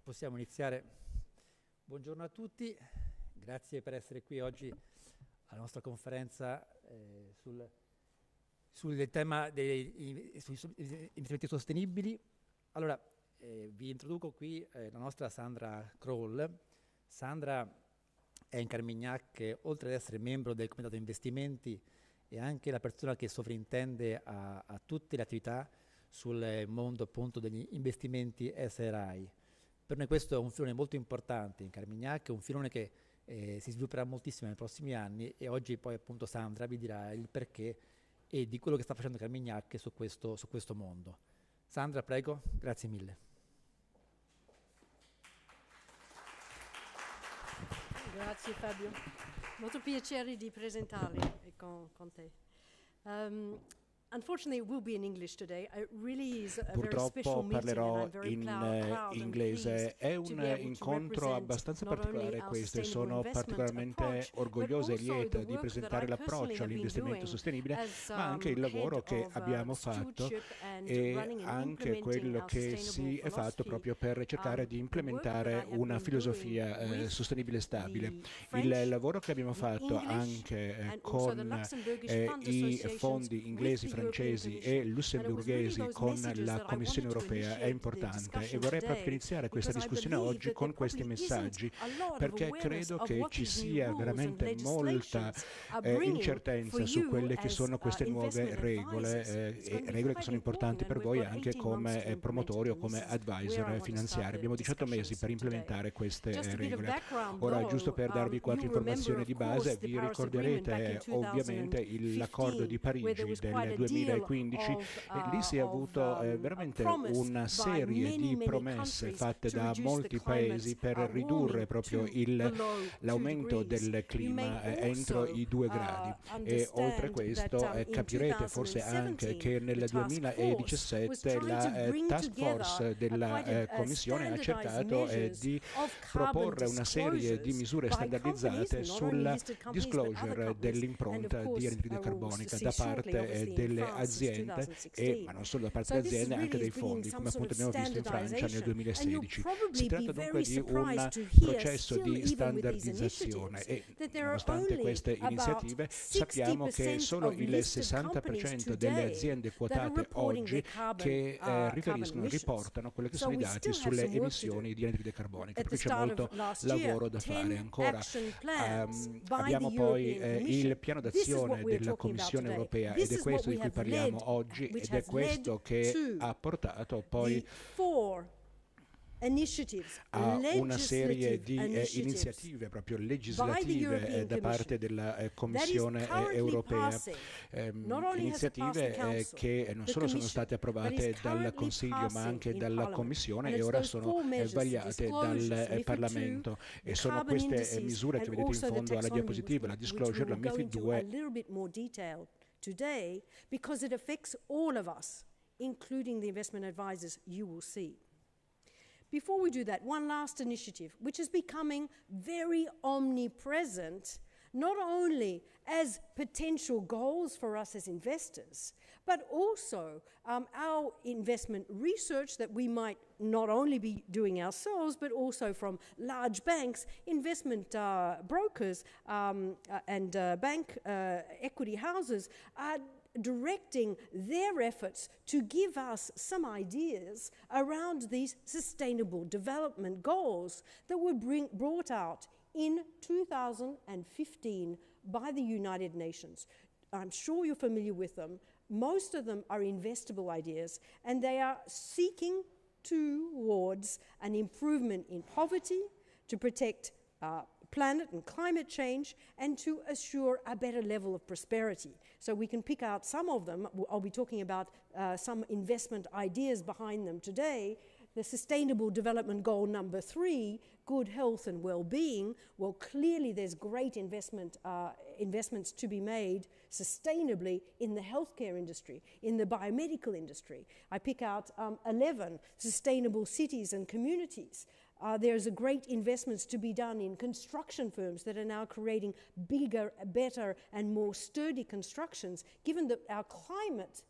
Possiamo iniziare. Buongiorno a tutti, grazie per essere qui oggi alla nostra conferenza sul tema dei investimenti sostenibili. Allora, vi introduco qui la nostra Sandra Kroll. Sandra è in Carmignac che, oltre ad essere membro del Comitato Investimenti, è anche la persona che sovrintende a tutte le attività sul mondo appunto degli investimenti SRI. Per noi questo è un filone molto importante in Carmignac, è un filone che si svilupperà moltissimo nei prossimi anni, e oggi poi appunto Sandra vi dirà il perché e di quello che sta facendo Carmignac su questo mondo. Sandra, prego, grazie mille. Grazie Fabio, molto piacere di presentarli con te. Unfortunately, it will be in English today. It really is a very special meeting, and I'm very proud inglese. È un incontro abbastanza particolare questo, e sono particolarmente orgogliosa e lieta di presentare l'approccio all'investimento sostenibile, ma anche il lavoro che abbiamo fatto e anche quello che si è fatto proprio per cercare di implementare una filosofia sostenibile e stabile. Il lavoro che abbiamo fatto anche con i fondi inglesi, francesi e lussemburghesi, con la Commissione europea, è importante, e vorrei proprio iniziare questa discussione oggi con questi messaggi, perché credo che ci sia veramente molta incertezza su quelle che sono queste nuove regole, e regole che sono importanti per voi anche come promotori o come advisor finanziari. Abbiamo 18 mesi per implementare queste regole. Ora, giusto per darvi qualche informazione di base, vi ricorderete ovviamente l'accordo di Parigi del 2015, e lì si è avuto veramente una serie di promesse fatte da molti paesi per ridurre proprio l'aumento del clima entro i 2 gradi. E oltre questo capirete forse anche che nel 2017 la task force della Commissione ha cercato di proporre una serie di misure standardizzate sulla disclosure dell'impronta di anidride carbonica da parte delle aziende, ma non solo da parte delle aziende, anche dei fondi, come appunto abbiamo visto in Francia nel 2016. Si tratta dunque di un processo di standardizzazione, e nonostante queste iniziative sappiamo che solo il 60% delle aziende quotate oggi che riportano quelli che sono i dati sulle emissioni di anidride carbonica, perché c'è molto lavoro da fare ancora. Abbiamo poi il piano d'azione della Commissione europea, ed è questo di cui parliamo oggi, ed è questo che ha portato poi a una serie di iniziative proprio legislative da parte della Commissione europea, iniziative che non solo sono state approvate dal Consiglio ma anche dalla Commissione, e ora sono vagliate dal Parlamento, e sono queste misure che vedete in fondo alla diapositiva, la disclosure, la MiFID 2. Today, because it affects all of us, including the investment advisors you will see. Before we do that, one last initiative, which is becoming very omnipresent, not only as potential goals for us as investors, but also our investment research that we might not only be doing ourselves, but also from large banks, investment brokers, and bank equity houses are directing their efforts to give us some ideas around these sustainable development goals that were brought out in 2015 by the United Nations. I'm sure you're familiar with them. Most of them are investable ideas, and they are seeking towards an improvement in poverty, to protect planet and climate change, and to assure a better level of prosperity. So we can pick out some of them. I'll be talking about some investment ideas behind them today. The Sustainable Development Goal number 3, good health and well-being. Well, clearly there's great investments to be made sustainably in the healthcare industry, in the biomedical industry. I pick out 11, sustainable cities and communities. There's a great investments to be done in construction firms that are now creating bigger, better, and more sturdy constructions, given that our climate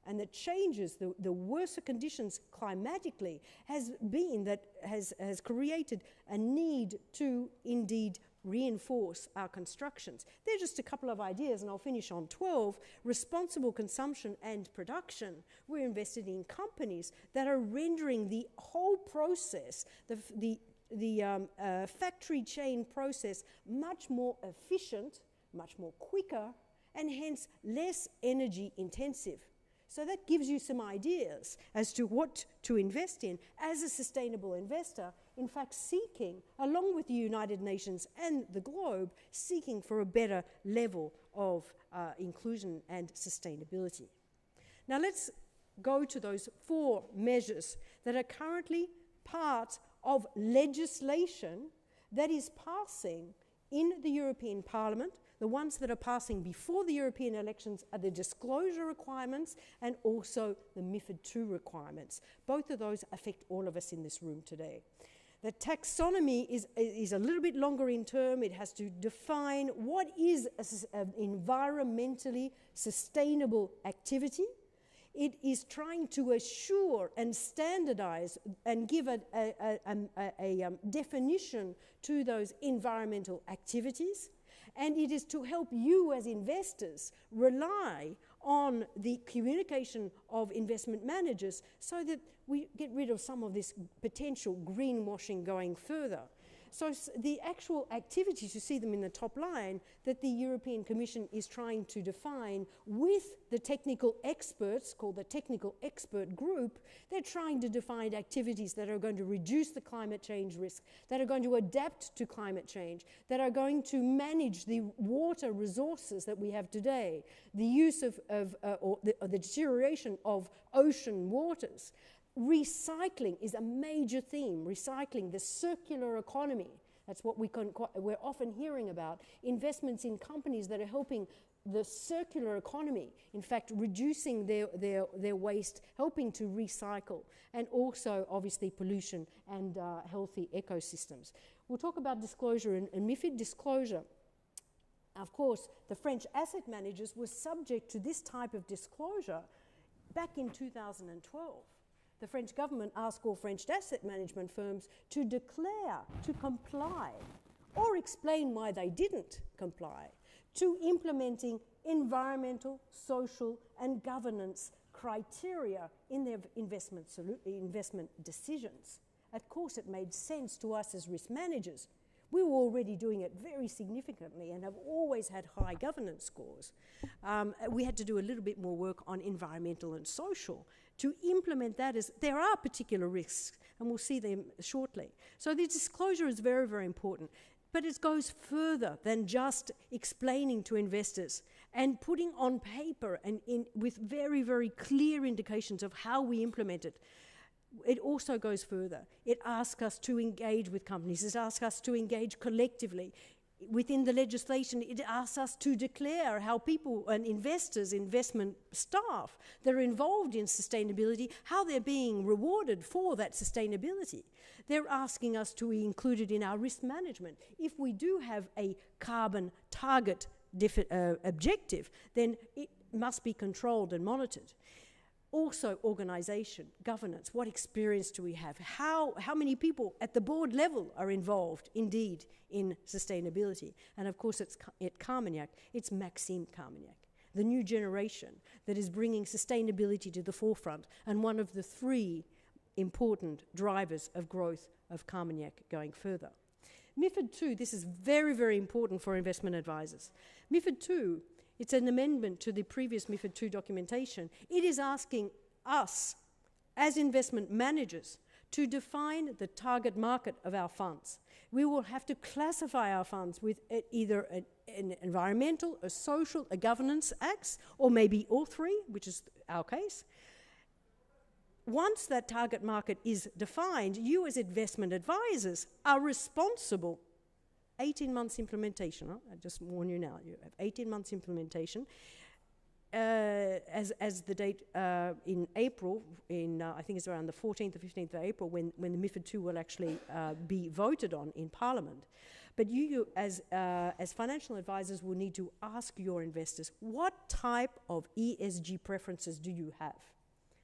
and that changes, the worser conditions climatically, has created a need to indeed reinforce our constructions. They're just a couple of ideas, and I'll finish on 12. Responsible consumption and production. We're invested in companies that are rendering the whole process, the factory chain process, much more efficient, much more quicker, and hence less energy intensive. So that gives you some ideas as to what to invest in as a sustainable investor, in fact seeking, along with the United Nations and the globe, seeking for a better level of inclusion and sustainability. Now let's go to those 4 measures that are currently part of legislation that is passing in the European Parliament. The ones that are passing before the European elections are the disclosure requirements and also the MiFID II requirements. Both of those affect all of us in this room today. The taxonomy is a little bit longer in term. It has to define what is an environmentally sustainable activity. It is trying to assure and standardize and give a definition to those environmental activities. And it is to help you as investors rely on the communication of investment managers so that we get rid of some of this potential greenwashing going further. So the actual activities, you see them in the top line, that the European Commission is trying to define with the technical experts, called the Technical Expert Group, they're trying to define activities that are going to reduce the climate change risk, that are going to adapt to climate change, that are going to manage the water resources that we have today, the use of the deterioration of ocean waters. Recycling is a major theme. Recycling, the circular economy. That's what we're often hearing about. Investments in companies that are helping the circular economy, in fact, reducing their waste, helping to recycle, and also, obviously, pollution and healthy ecosystems. We'll talk about disclosure and MiFID disclosure. Of course, the French asset managers were subject to this type of disclosure back in 2012. The French government asked all French asset management firms to declare, to comply, or explain why they didn't comply, to implementing environmental, social, and governance criteria in their investment decisions. Of course, it made sense to us as risk managers. We were already doing it very significantly and have always had high governance scores. We had to do a little bit more work on environmental and social to implement that. As there are particular risks, and we'll see them shortly. So the disclosure is very, very important. But it goes further than just explaining to investors and putting on paper and with very, very clear indications of how we implement it. It also goes further. It asks us to engage with companies. It asks us to engage collectively. Within the legislation, it asks us to declare how people and investors, investment staff that are involved in sustainability, how they're being rewarded for that sustainability. They're asking us to include it in our risk management. If we do have a carbon target objective, then it must be controlled and monitored. Also, organisation, governance, what experience do we have? How many people at the board level are involved, indeed, in sustainability? And of course, at Carmignac, it's Maxime Carmignac, the new generation that is bringing sustainability to the forefront and one of the 3 important drivers of growth of Carmignac going further. MiFID II, this is very, very important for investment advisors. MiFID II, it's an amendment to the previous MiFID II documentation. It is asking us, as investment managers, to define the target market of our funds. We will have to classify our funds with either an environmental, a social, a governance axe, or maybe all 3, which is our case. Once that target market is defined, you as investment advisors are responsible. 18 months implementation, I just warn you now, you have 18 months implementation. As the date in April, I think it's around the 14th or 15th of April, when the MiFID II will actually be voted on in Parliament. But you as financial advisors will need to ask your investors, what type of ESG preferences do you have?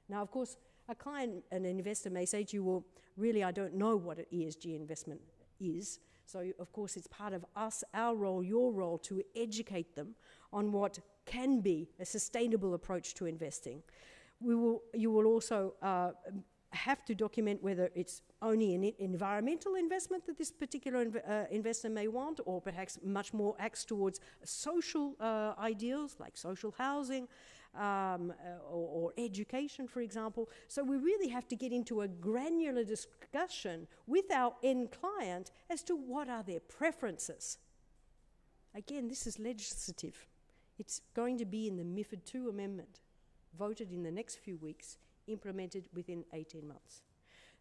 Now, of course, a client, an investor may say to you, well, really, I don't know what an ESG investment is. So, of course, it's part of us, our role, your role, to educate them on what can be a sustainable approach to investing. You will also have to document whether it's only an environmental investment that this particular investor may want, or perhaps much more acts towards social ideals like social housing or education, for example. So we really have to get into a granular discussion with our end client as to what are their preferences. Again, this is legislative. It's going to be in the MiFID II amendment, voted in the next few weeks, implemented within 18 months.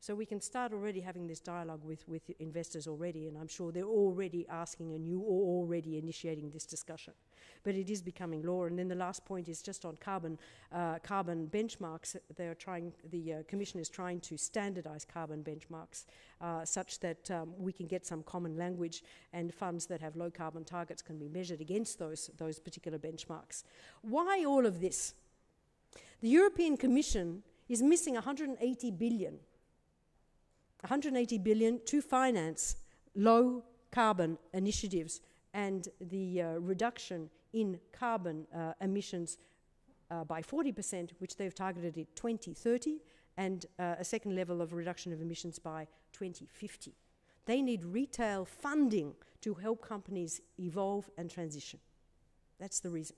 So we can start already having this dialogue with investors already, and I'm sure they're already asking and you are already initiating this discussion. But it is becoming law. And then the last point is just on carbon benchmarks. The Commission is trying to standardize carbon benchmarks such that we can get some common language, and funds that have low carbon targets can be measured against those particular benchmarks. Why all of this? The European Commission is missing 180 billion to finance low carbon initiatives and the reduction in carbon emissions by 40%, which they've targeted at 2030, and a second level of reduction of emissions by 2050. They need retail funding to help companies evolve and transition. That's the reason.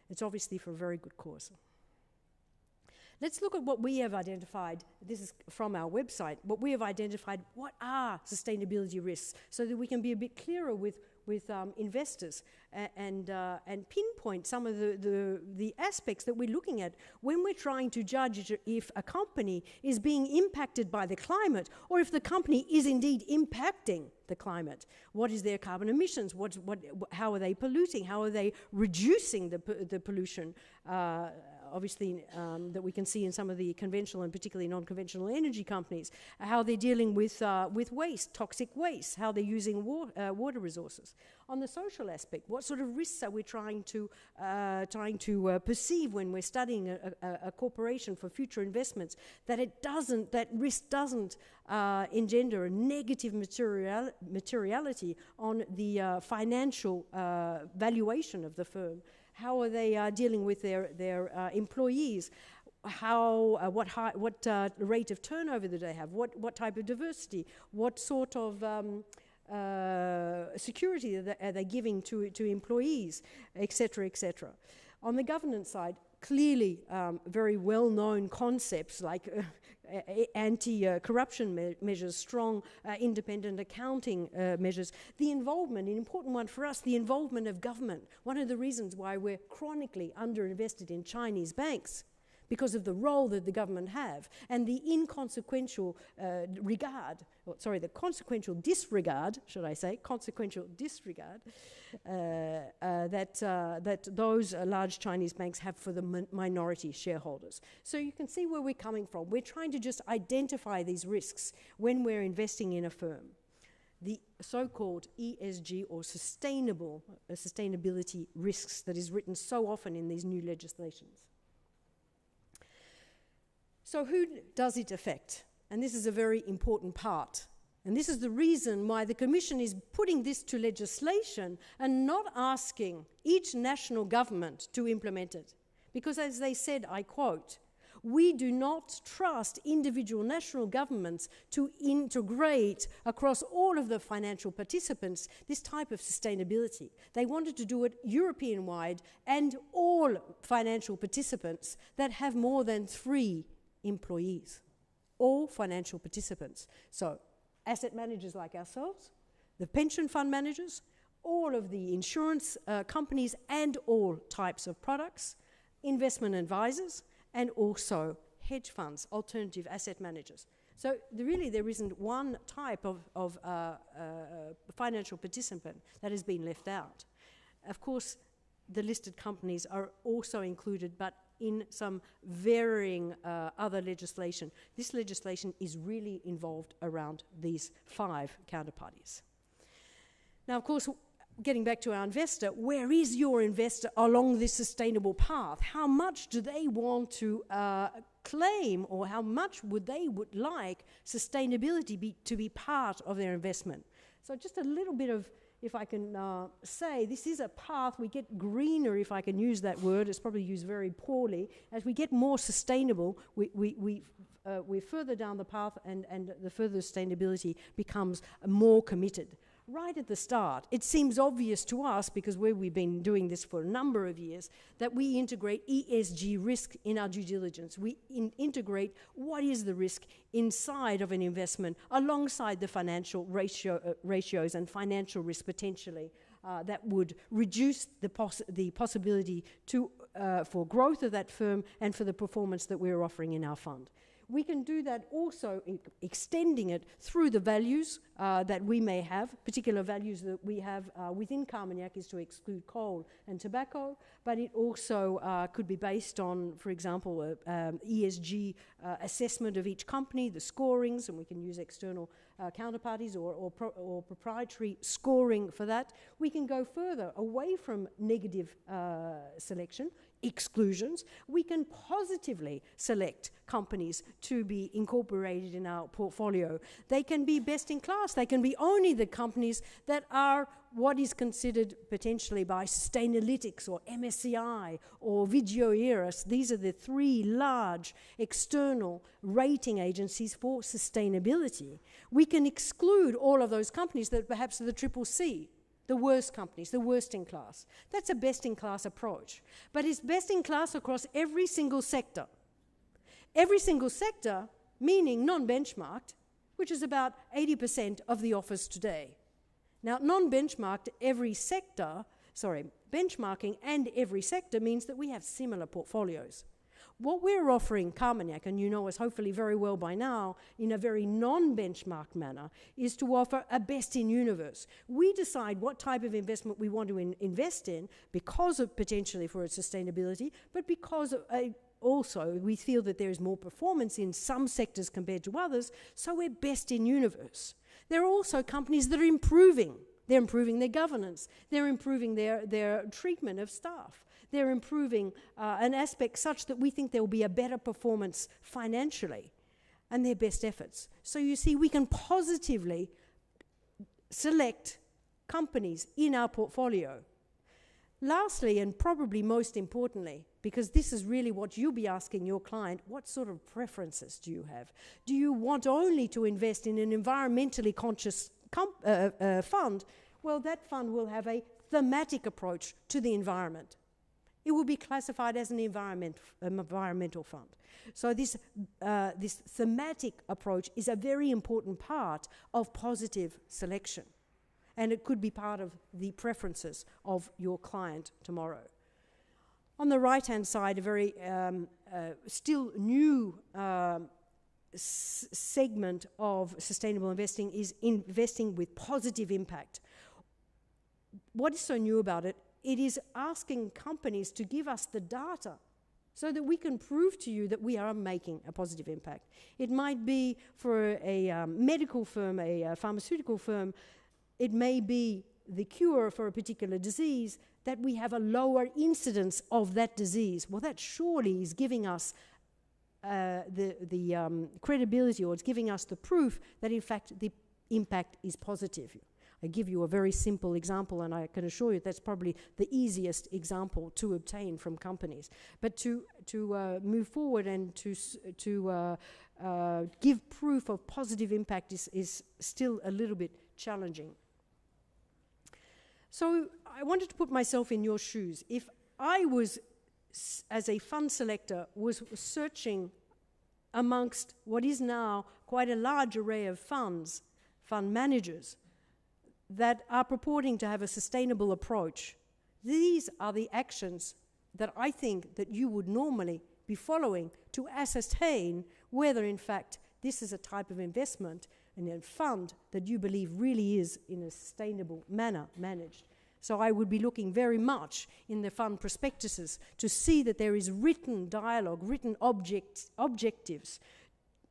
It's obviously for a very good cause. Let's look at what we have identified. This is from our website. What we have identified, what are sustainability risks, so that we can be a bit clearer with investors and pinpoint some of the aspects that we're looking at when we're trying to judge if a company is being impacted by the climate, or if the company is indeed impacting the climate. What is their carbon emissions? How are they polluting? How are they reducing the pollution? Obviously, that we can see in some of the conventional and particularly non-conventional energy companies, how they're dealing with waste, toxic waste, how they're using water resources. On the social aspect, what sort of risks are we trying to perceive when we're studying a corporation for future investments, that risk doesn't engender a negative materiality on the financial valuation of the firm? How are they dealing with their employees? What rate of turnover do they have? What type of diversity? What sort of security are they giving to employees, etc., etc. On the governance side, clearly very well-known concepts like anti-corruption measures, strong independent accounting measures. The involvement, an important one for us, the involvement of government. One of the reasons why we're chronically underinvested in Chinese banks, because of the role that the government have and the inconsequential the consequential disregard, should I say, consequential disregard that those large Chinese banks have for the minority shareholders. So you can see where we're coming from. We're trying to just identify these risks when we're investing in a firm. The so-called ESG or sustainability risks that is written so often in these new legislations. So who does it affect? And this is a very important part. And this is the reason why the Commission is putting this to legislation and not asking each national government to implement it. Because as they said, I quote, "We do not trust individual national governments to integrate across all of the financial participants this type of sustainability." They wanted to do it European-wide and all financial participants that have more than 3 employees, all financial participants. So asset managers like ourselves, the pension fund managers, all of the insurance companies and all types of products, investment advisors, and also hedge funds, alternative asset managers. So there isn't one type of financial participant that has been left out. Of course, the listed companies are also included, but in some varying other legislation. This legislation is really involved around these 5 counterparties. Now, of course, getting back to our investor, where is your investor along this sustainable path? How much do they want to claim, or how much would like sustainability to be part of their investment? So just a little bit of, if I can say, this is a path. We get greener, if I can use that word. It's probably used very poorly. As we get more sustainable, we're further down the path, and the further sustainability becomes more committed. Right at the start, it seems obvious to us, because we've been doing this for a number of years, that we integrate ESG risk in our due diligence. We integrate what is the risk inside of an investment alongside the financial ratios and financial risk potentially that would reduce the possibility for growth of that firm and for the performance that we're offering in our fund. We can do that also extending it through the values that we may have. Particular values that we have within Carmignac is to exclude coal and tobacco, but it also could be based on, for example, ESG assessment of each company, the scorings, and we can use external counterparties or proprietary scoring for that. We can go further away from negative selection, exclusions. We can positively select companies to be incorporated in our portfolio. They can be best in class. They can be only the companies that are what is considered potentially by Sustainalytics or MSCI or Vigeo Eiris. These are the three large external rating agencies for sustainability. We can exclude all of those companies that perhaps are the CCC, the worst companies, the worst in class. That's a best-in-class approach. But it's best-in-class across every single sector. Every single sector, meaning non-benchmarked, which is about 80% of the offers today. Now, non-benchmarked every sector, benchmarking and every sector means that we have similar portfolios. What we're offering Carmignac, and you know us hopefully very well by now, in a very non-benchmarked manner, is to offer a best-in-universe. We decide what type of investment we want to invest in because of potentially for its sustainability, but because of also we feel that there is more performance in some sectors compared to others, so we're best-in-universe. There are also companies that are improving. They're improving their governance. They're improving their treatment of staff. They're improving an aspect such that we think there will be a better performance financially and their best efforts. So you see, we can positively select companies in our portfolio. Lastly, and probably most importantly, because this is really what you'll be asking your client, what sort of preferences do you have? Do you want only to invest in an environmentally conscious fund? Well, that fund will have a thematic approach to the environment. It will be classified as an environmental fund. So this thematic approach is a very important part of positive selection. And it could be part of the preferences of your client tomorrow. On the right-hand side, a very still new segment of sustainable investing is investing with positive impact. What is so new about it? It is asking companies to give us the data so that we can prove to you that we are making a positive impact. It might be for a medical firm, a pharmaceutical firm. It may be the cure for a particular disease, that we have a lower incidence of that disease. Well, that surely is giving us the credibility, or it's giving us the proof that, in fact, the impact is positive. I give you a very simple example, and I can assure you that's probably the easiest example to obtain from companies. But to move forward and to give proof of positive impact is still a little bit challenging. So I wanted to put myself in your shoes. If I was, as a fund selector, was searching amongst what is now quite a large array of funds, fund managers, that are purporting to have a sustainable approach, these are the actions that I think that you would normally be following to ascertain whether, in fact, this is a type of investment and a fund that you believe really is in a sustainable manner managed. So I would be looking very much in the fund prospectuses to see that there is written dialogue, written objectives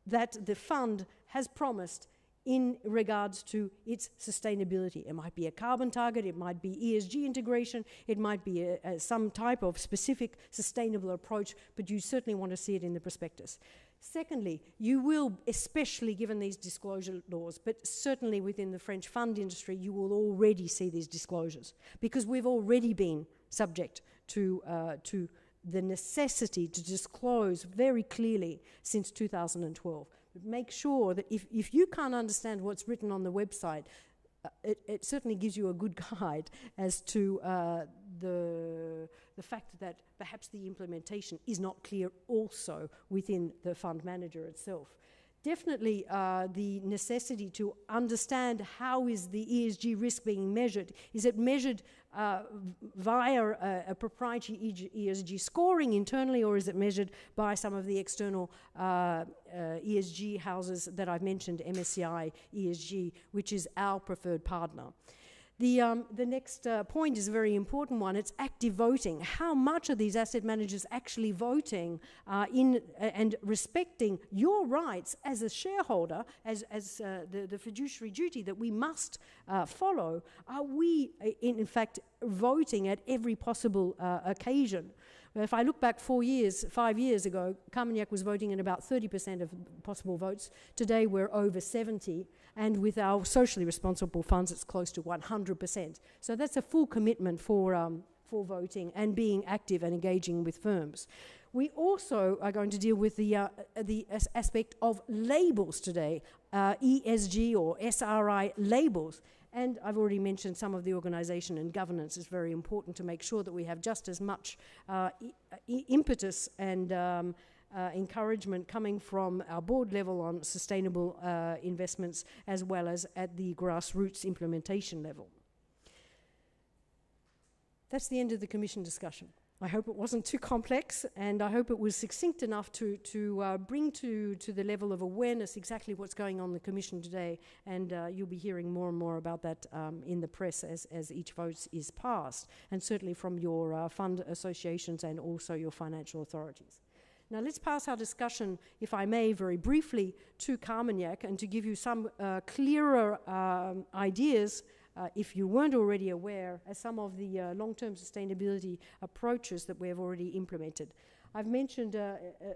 that the fund has promised in regards to its sustainability. It might be a carbon target, it might be ESG integration, it might be some type of specific sustainable approach, but you certainly want to see it in the prospectus. Secondly, you will, especially given these disclosure laws, but certainly within the French fund industry, you will already see these disclosures, because we've already been subject to the necessity to disclose very clearly since 2012. But make sure that if you can't understand what's written on the website, it certainly gives you a good guide as to the fact that perhaps the implementation is not clear also within the fund manager itself. Definitely the necessity to understand how is the ESG risk being measured. Is it measured via a proprietary ESG scoring internally, or is it measured by some of the external ESG houses that I've mentioned, MSCI ESG, which is our preferred partner? The next point is a very important one. It's active voting. How much are these asset managers actually voting and respecting your rights as a shareholder, as the fiduciary duty that we must follow? Are we, in fact, voting at every possible occasion? If I look back 5 years ago, Carmignac was voting in about 30% of possible votes. Today we're over 70%, and with our socially responsible funds it's close to 100%. So that's a full commitment for voting and being active and engaging with firms. We also are going to deal with the aspect of labels today, ESG or SRI labels. And I've already mentioned some of the organisation and governance is very important to make sure that we have just as much impetus and encouragement coming from our board level on sustainable investments, as well as at the grassroots implementation level. That's the end of the Commission discussion. I hope it wasn't too complex, and I hope it was succinct enough to bring to the level of awareness exactly what's going on in the Commission today, and you'll be hearing more and more about that in the press as each vote is passed, and certainly from your fund associations and also your financial authorities. Now let's pass our discussion, if I may, very briefly to Carmignac, and to give you some clearer ideas, if you weren't already aware, as some of the long-term sustainability approaches that we have already implemented. I've mentioned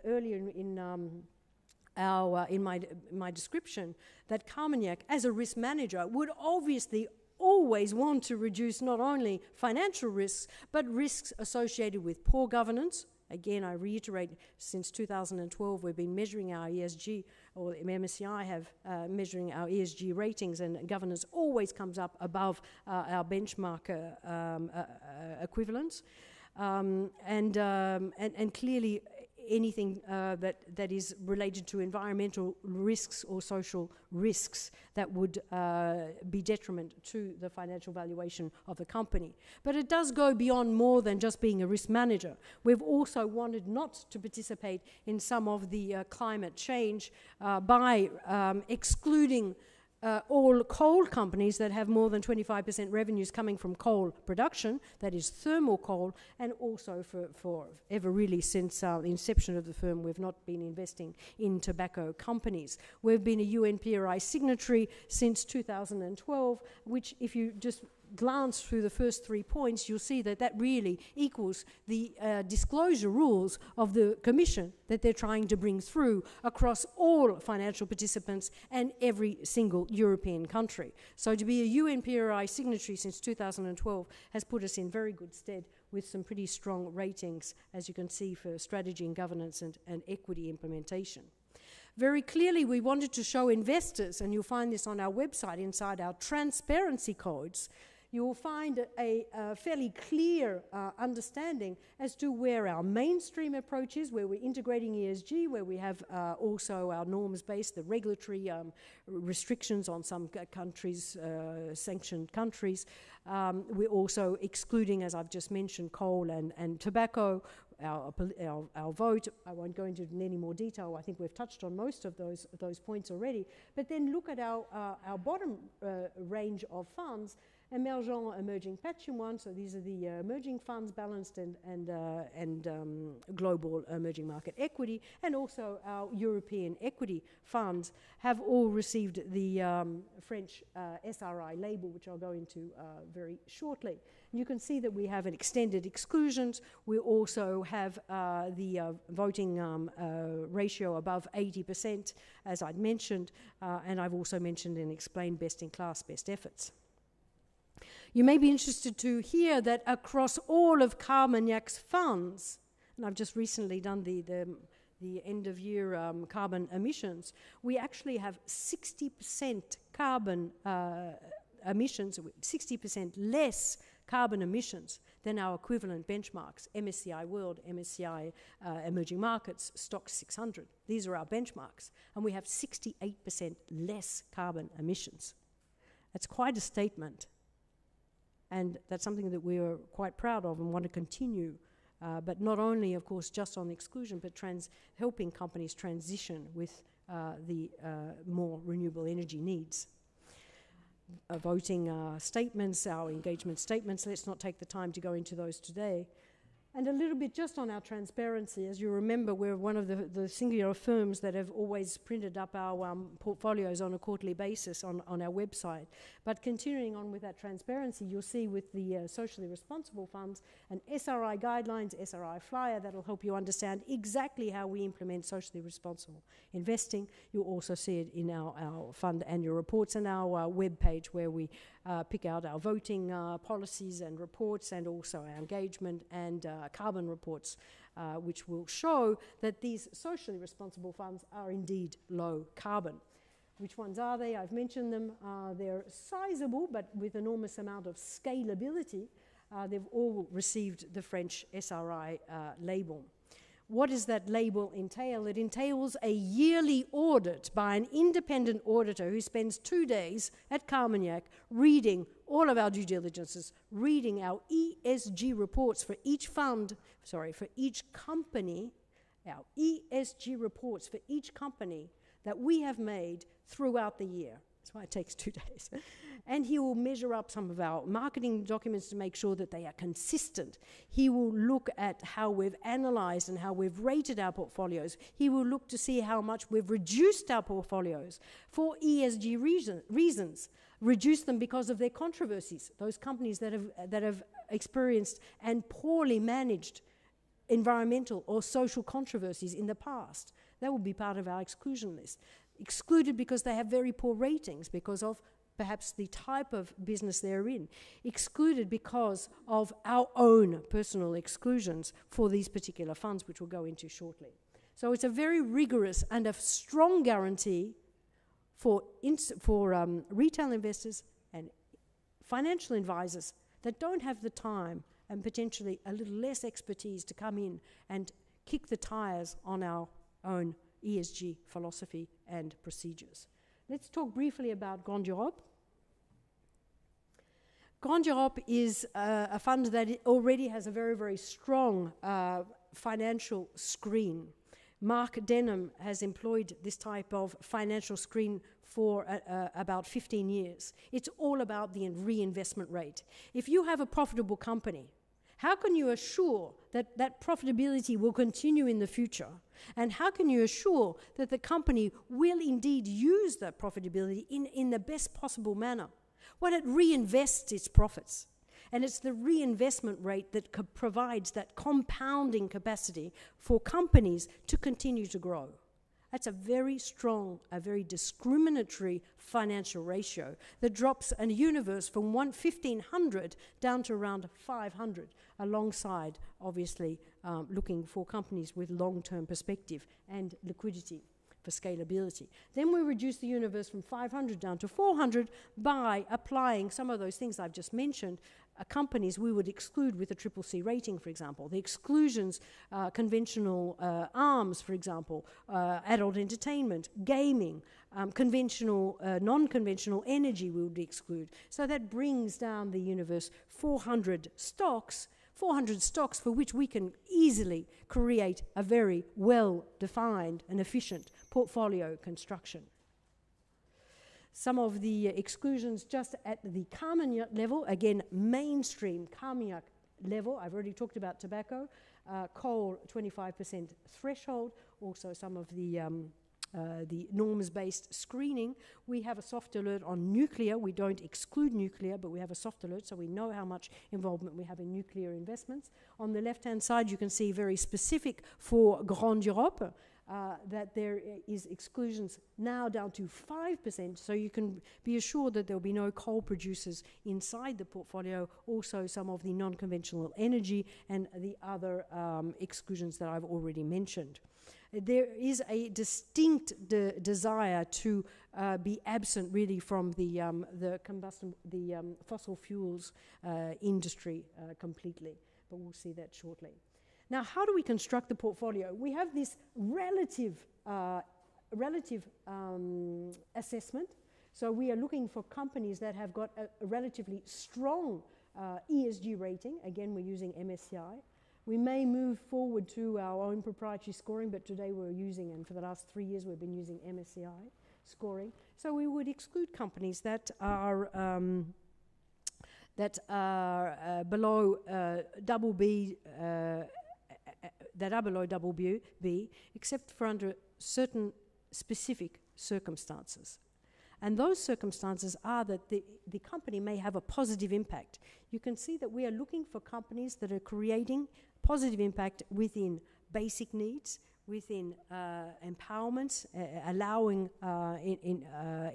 earlier in my description that Carmignac, as a risk manager, would obviously always want to reduce not only financial risks, but risks associated with poor governance. Again, I reiterate, since 2012, we've been measuring our ESG, or MSCI have measuring our ESG ratings, and governance always comes up above our benchmark equivalents. And clearly, anything that is related to environmental risks or social risks that would be detriment to the financial valuation of the company. But it does go beyond more than just being a risk manager. We've also wanted not to participate in some of the climate change by excluding all coal companies that have more than 25% revenues coming from coal production, that is thermal coal, and also for ever really since the inception of the firm, we've not been investing in tobacco companies. We've been a UNPRI signatory since 2012, which, if you just glance through the first 3 points, you'll see that that really equals the disclosure rules of the Commission that they're trying to bring through across all financial participants and every single European country. So to be a UNPRI signatory since 2012 has put us in very good stead with some pretty strong ratings, as you can see, for strategy and governance and equity implementation. Very clearly, we wanted to show investors, and you'll find this on our website inside our transparency codes, you will find a fairly clear understanding as to where our mainstream approach is, where we're integrating ESG, where we have also our norms-based, the regulatory restrictions on some countries, sanctioned countries. We're also excluding, as I've just mentioned, coal and tobacco. Our vote, I won't go into any more detail, I think we've touched on most of those points already, but then look at our bottom range of funds, Emergent, emerging patrimoine, so these are the emerging funds, balanced and global emerging market equity, and also our European equity funds have all received the French SRI label, which I'll go into very shortly. You can see that we have an extended exclusions. We also have the voting ratio above 80%, as I'd mentioned, and I've also mentioned and explained best in class, best efforts. You may be interested to hear that across all of Carmagnac's funds, and I've just recently done the end-of-year carbon emissions, we actually have 60% carbon emissions, 60% less carbon emissions than our equivalent benchmarks, MSCI World, MSCI Emerging Markets, Stoxx 600. These are our benchmarks, and we have 68% less carbon emissions. That's quite a statement. And that's something that we are quite proud of and want to continue, but not only, of course, just on exclusion, but helping companies transition with the more renewable energy needs. Voting statements, our engagement statements, let's not take the time to go into those today. And a little bit just on our transparency. As you remember, we're one of the singular firms that have always printed up our portfolios on a quarterly basis on our website. But continuing on with that transparency, you'll see with the socially responsible funds an SRI guidelines, SRI flyer that'll help you understand exactly how we implement socially responsible investing. You'll also see it in our fund annual reports and our webpage, where we pick out our voting policies and reports, and also our engagement and carbon reports, which will show that these socially responsible funds are indeed low carbon. Which ones are they? I've mentioned them. They're sizable, but with enormous amount of scalability. They've all received the French SRI label. What does that label entail? It entails a yearly audit by an independent auditor who spends 2 days at Carmagnac reading all of our due diligences, reading our ESG reports for each for each company, our ESG reports for each company that we have made throughout the year. That's why it takes 2 days. And he will measure up some of our marketing documents to make sure that they are consistent. He will look at how we've analyzed and how we've rated our portfolios. He will look to see how much we've reduced our portfolios for ESG reasons. Reduce them because of their controversies, those companies that have experienced and poorly managed environmental or social controversies in the past. That will be part of our exclusion list. Excluded because they have very poor ratings because of perhaps the type of business they're in. Excluded because of our own personal exclusions for these particular funds, which we'll go into shortly. So it's a very rigorous and a strong guarantee for retail investors and financial advisors that don't have the time and potentially a little less expertise to come in and kick the tires on our own ESG philosophy and procedures. Let's talk briefly about Grande Europe. Grande Europe is a fund that already has a very, very strong financial screen. Mark Denham has employed this type of financial screen for about 15 years. It's all about the reinvestment rate. If you have a profitable company, how can you assure that that profitability will continue in the future? And how can you assure that the company will indeed use that profitability in the best possible manner? Well, it reinvests its profits. And it's the reinvestment rate that provides that compounding capacity for companies to continue to grow. That's a very strong, a very discriminatory financial ratio that drops a universe from 1,500 down to around 500, alongside, obviously, looking for companies with long-term perspective and liquidity for scalability. Then we reduce the universe from 500 down to 400 by applying some of those things I've just mentioned. Companies we would exclude with a CCC rating, for example. The exclusions, conventional arms, for example, adult entertainment, gaming, conventional, non-conventional energy we would exclude. So that brings down the universe 400 stocks for which we can easily create a very well-defined and efficient portfolio construction. Some of the exclusions just at the Carmignac level, again, mainstream Carmignac level. I've already talked about tobacco, coal, 25% threshold, also some of the norms-based screening. We have a soft alert on nuclear. We don't exclude nuclear, but we have a soft alert, so we know how much involvement we have in nuclear investments. On the left-hand side, you can see very specific for Grande Europe, that there is exclusions now down to 5%, so you can be assured that there will be no coal producers inside the portfolio, also some of the non-conventional energy and the other exclusions that I've already mentioned. There is a distinct desire to be absent really from the fossil fuels industry completely, but we'll see that shortly. Now, how do we construct the portfolio? We have this relative assessment. So we are looking for companies that have got a relatively strong ESG rating. Again, we're using MSCI. We may move forward to our own proprietary scoring, but today we're using, and for the last 3 years we've been using MSCI scoring. So we would exclude companies that are below double B, that are below double B, except for under certain specific circumstances. And those circumstances are that the company may have a positive impact. You can see that we are looking for companies that are creating positive impact within basic needs, within empowerment, allowing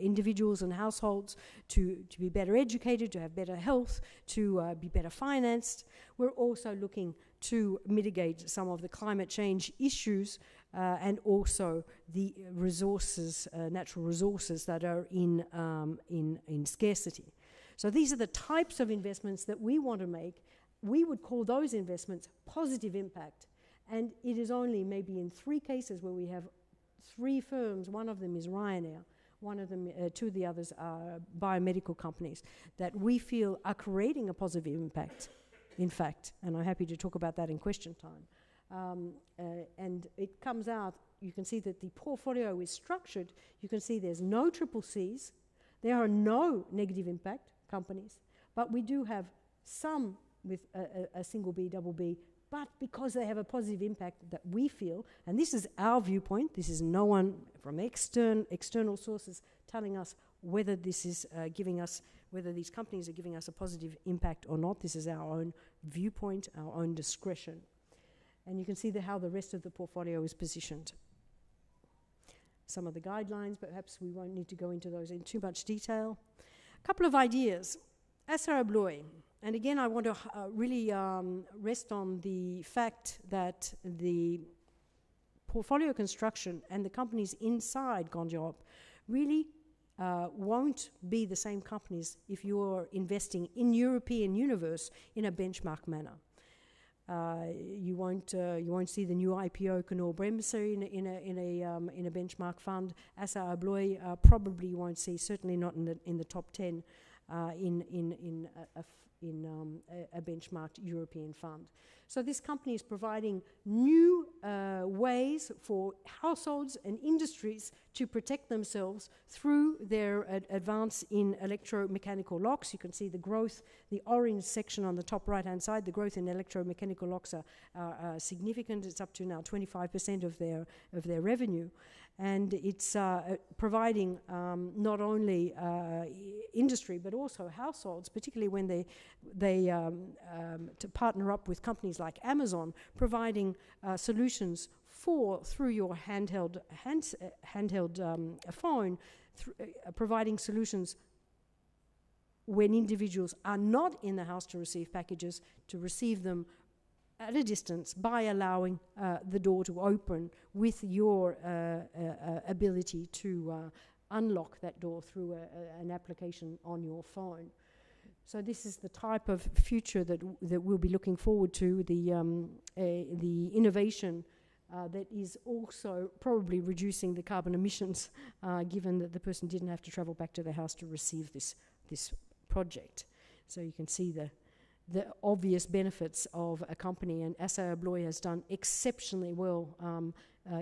individuals and households to be better educated, to have better health, to be better financed. We're also looking to mitigate some of the climate change issues and also the resources, natural resources that are in scarcity. So these are the types of investments that we want to make. We would call those investments positive impact. And it is only maybe in 3 cases where we have 3 firms, one of them is Ryanair, one of them, 2 of the others are biomedical companies, that we feel are creating a positive impact, in fact. And I'm happy to talk about that in question time. And it comes out, you can see that the portfolio is structured. You can see there's no triple Cs. There are no negative impact companies. But we do have some with a single B, double B, but because they have a positive impact that we feel, and this is our viewpoint, this is no one from external sources telling us whether this is giving us, whether these companies are giving us a positive impact or not. This is our own viewpoint, our own discretion. And you can see how the rest of the portfolio is positioned. Some of the guidelines, but perhaps we won't need to go into those in too much detail. A couple of ideas. Assa Abloy. And again, I want to really rest on the fact that the portfolio construction and the companies inside Grande Europe really won't be the same companies if you're investing in European universe in a benchmark manner. You won't see the new IPO Knorr-Bremse in a benchmark fund. Assa Abloy probably you won't see, certainly not in the top 10 in a benchmarked European fund. So this company is providing new ways for households and industries to protect themselves through their advance in electromechanical locks. You can see the growth, the orange section on the top right-hand side, the growth in electromechanical locks are significant. It's up to now 25% of their revenue. And it's providing not only industry but also households, particularly when they to partner up with companies like Amazon, providing solutions through your handheld phone, providing solutions when individuals are not in the house to receive packages, to receive them at a distance by allowing the door to open with your ability to unlock that door through an application on your phone. So this is the type of future that we'll be looking forward to, the innovation that is also probably reducing the carbon emissions, given that the person didn't have to travel back to their house to receive this project. So you can see the obvious benefits of a company, and Assa Abloy has done exceptionally well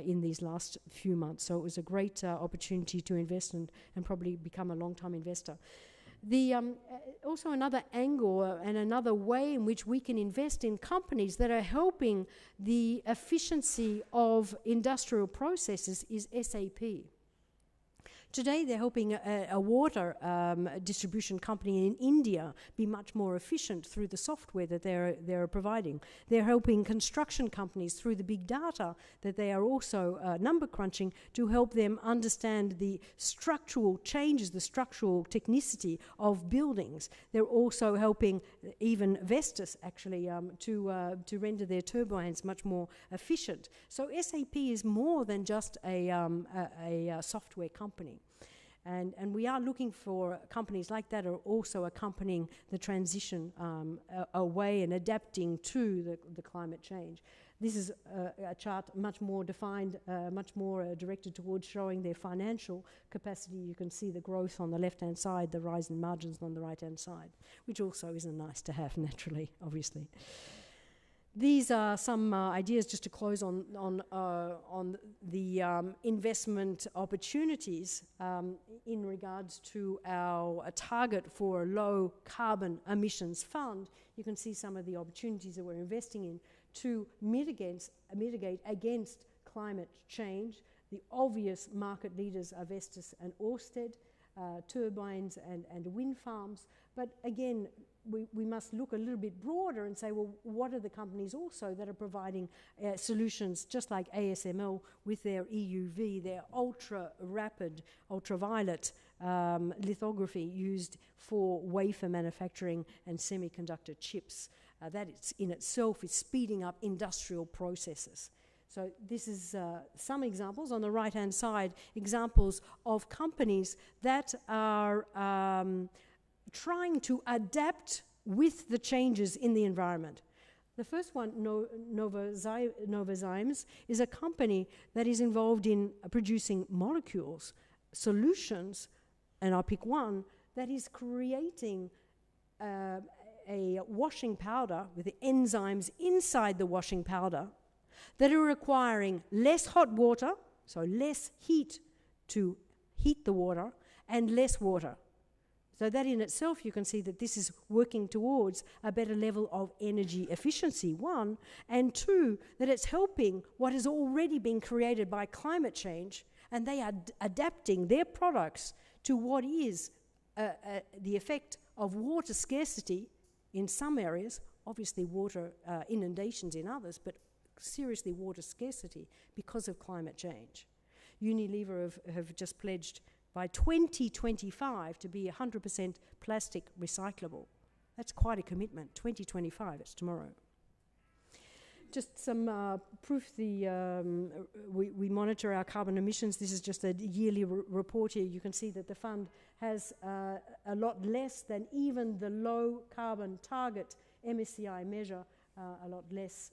in these last few months. So it was a great opportunity to invest and probably become a long-time investor. Also another angle and another way in which we can invest in companies that are helping the efficiency of industrial processes is SAP. Today, they're helping a water distribution company in India be much more efficient through the software that they're providing. They're helping construction companies through the big data that they are also number crunching to help them understand the structural changes, the structural technicity of buildings. They're also helping even Vestas actually to render their turbines much more efficient. So SAP is more than just a software company. And we are looking for companies like that are also accompanying the transition away and adapting to the climate change. This is a chart much more defined, much more directed towards showing their financial capacity. You can see the growth on the left-hand side, the rise in margins on the right-hand side, which also isn't nice to have naturally, obviously. These are some ideas just to close on the investment opportunities in regards to our target for a low carbon emissions fund. You can see some of the opportunities that we're investing in to mitigate against climate change. The obvious market leaders are Vestas and Ørsted, turbines and wind farms. But again, we must look a little bit broader and say, well, what are the companies also that are providing solutions just like ASML with their EUV, their ultra-rapid, ultraviolet lithography used for wafer manufacturing and semiconductor chips. That in itself is speeding up industrial processes. So this is some examples on the right-hand side, examples of companies that are trying to adapt with the changes in the environment. The first one, Novozymes, is a company that is involved in producing molecules, solutions, and I'll pick one, that is creating a washing powder with the enzymes inside the washing powder that are requiring less hot water, so less heat to heat the water, and less water. So that in itself, you can see that this is working towards a better level of energy efficiency, one, and two, that it's helping what has already been created by climate change, and they are adapting their products to what is the effect of water scarcity in some areas, obviously water inundations in others, but seriously water scarcity because of climate change. Unilever have just pledged by 2025 to be 100% plastic recyclable. That's quite a commitment. 2025, it's tomorrow. Just some proof we monitor our carbon emissions. This is just a yearly report here. You can see that the fund has a lot less than even the low carbon target MSCI measure, a lot less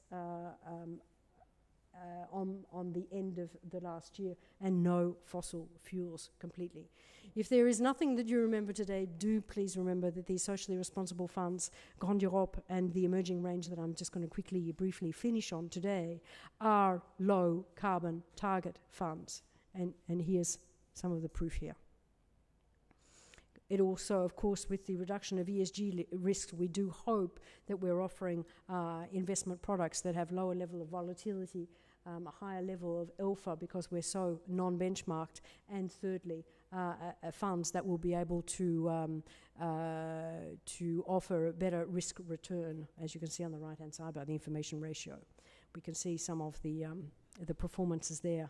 on the end of the last year, and no fossil fuels completely. If there is nothing that you remember today, do please remember that these socially responsible funds, Grande Europe and the emerging range that I'm just going to quickly, briefly finish on today, are low carbon target funds. And here's some of the proof here. It also, of course, with the reduction of ESG risks, we do hope that we're offering investment products that have lower level of volatility, a higher level of alpha because we're so non-benchmarked, and thirdly, funds that will be able to offer a better risk return, as you can see on the right-hand side by the information ratio. We can see some of the performances there.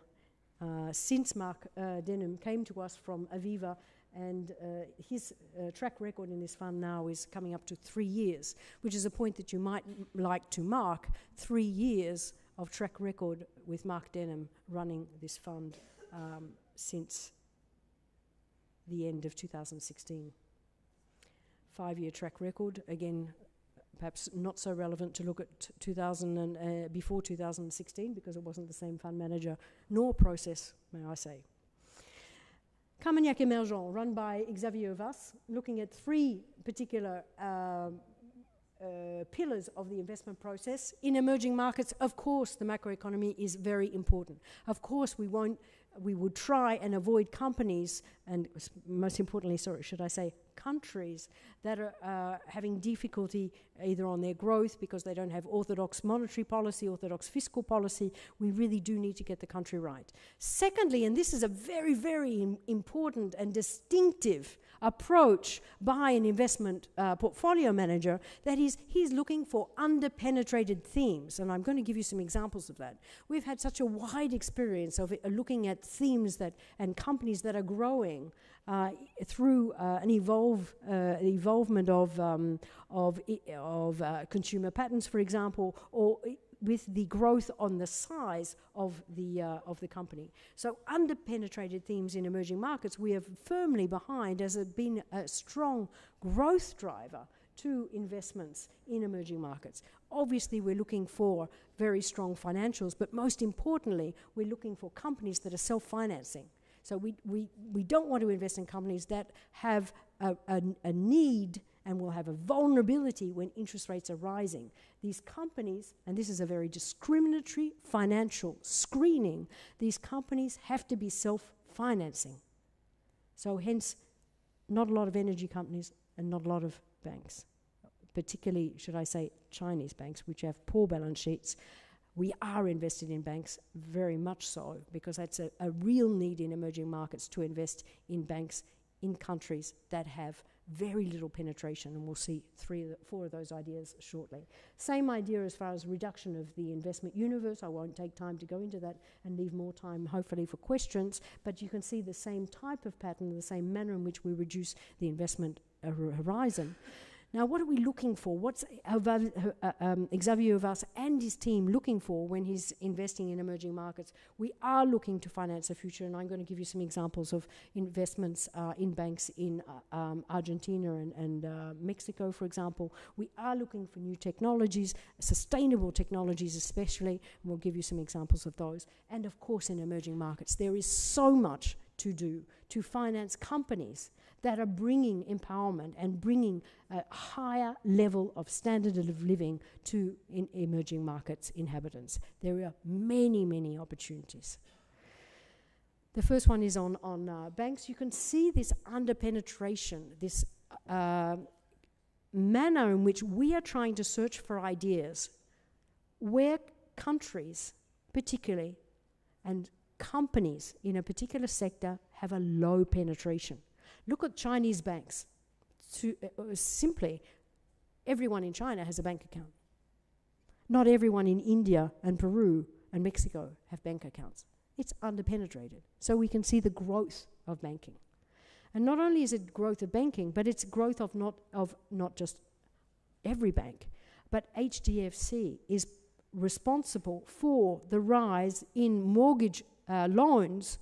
Since Mark Denham came to us from Aviva, and his track record in this fund now is coming up to 3 years, which is a point that you might like to mark. 3 years of track record with Mark Denham running this fund since the end of 2016. 5-year track record, again, perhaps not so relevant to look at before 2016 because it wasn't the same fund manager nor process, may I say. Carmagnac Emergent, run by Xavier Vasse, looking at 3 particular pillars of the investment process. In emerging markets, of course, the macroeconomy is very important. Of course, we would try and avoid companies, and most importantly, should I say, countries that are having difficulty either on their growth because they don't have orthodox monetary policy, orthodox fiscal policy. We really do need to get the country right. Secondly, and this is a very, very important and distinctive approach by an investment portfolio manager, that is, he's looking for under-penetrated themes, and I'm going to give you some examples of that. We've had such a wide experience of looking at themes and companies that are growing through an evolvement of consumer patterns, for example, or with the growth on the size of the company. So under-penetrated themes in emerging markets we are firmly behind as been a strong growth driver to investments in emerging markets. Obviously, we're looking for very strong financials, but most importantly, we're looking for companies that are self-financing. So we don't want to invest in companies that have a need and will have a vulnerability when interest rates are rising. These companies, and this is a very discriminatory financial screening, these companies have to be self-financing. So hence, not a lot of energy companies and not a lot of banks, particularly, should I say, Chinese banks, which have poor balance sheets. We are invested in banks, very much so, because that's a real need in emerging markets to invest in banks in countries that have very little penetration, and we'll see 4 of those ideas shortly. Same idea as far as reduction of the investment universe. I won't take time to go into that and leave more time, hopefully, for questions, but you can see the same type of pattern, the same manner in which we reduce the investment horizon. Now, what are we looking for? What's Xavier Vass and his team looking for when he's investing in emerging markets? We are looking to finance the future, and I'm going to give you some examples of investments in banks in Argentina and Mexico, for example. We are looking for new technologies, sustainable technologies especially, and we'll give you some examples of those. And of course, in emerging markets, there is so much to do to finance companies that are bringing empowerment and bringing a higher level of standard of living to emerging markets inhabitants. There are many, many opportunities. The first one is on banks. You can see this under-penetration, this manner in which we are trying to search for ideas where countries, particularly, and companies in a particular sector have a low penetration. Look at Chinese banks. Simply, everyone in China has a bank account. Not everyone in India and Peru and Mexico have bank accounts. It's underpenetrated. So we can see the growth of banking. And not only is it growth of banking, but it's growth of not just every bank, but HDFC is responsible for the rise in mortgage loans,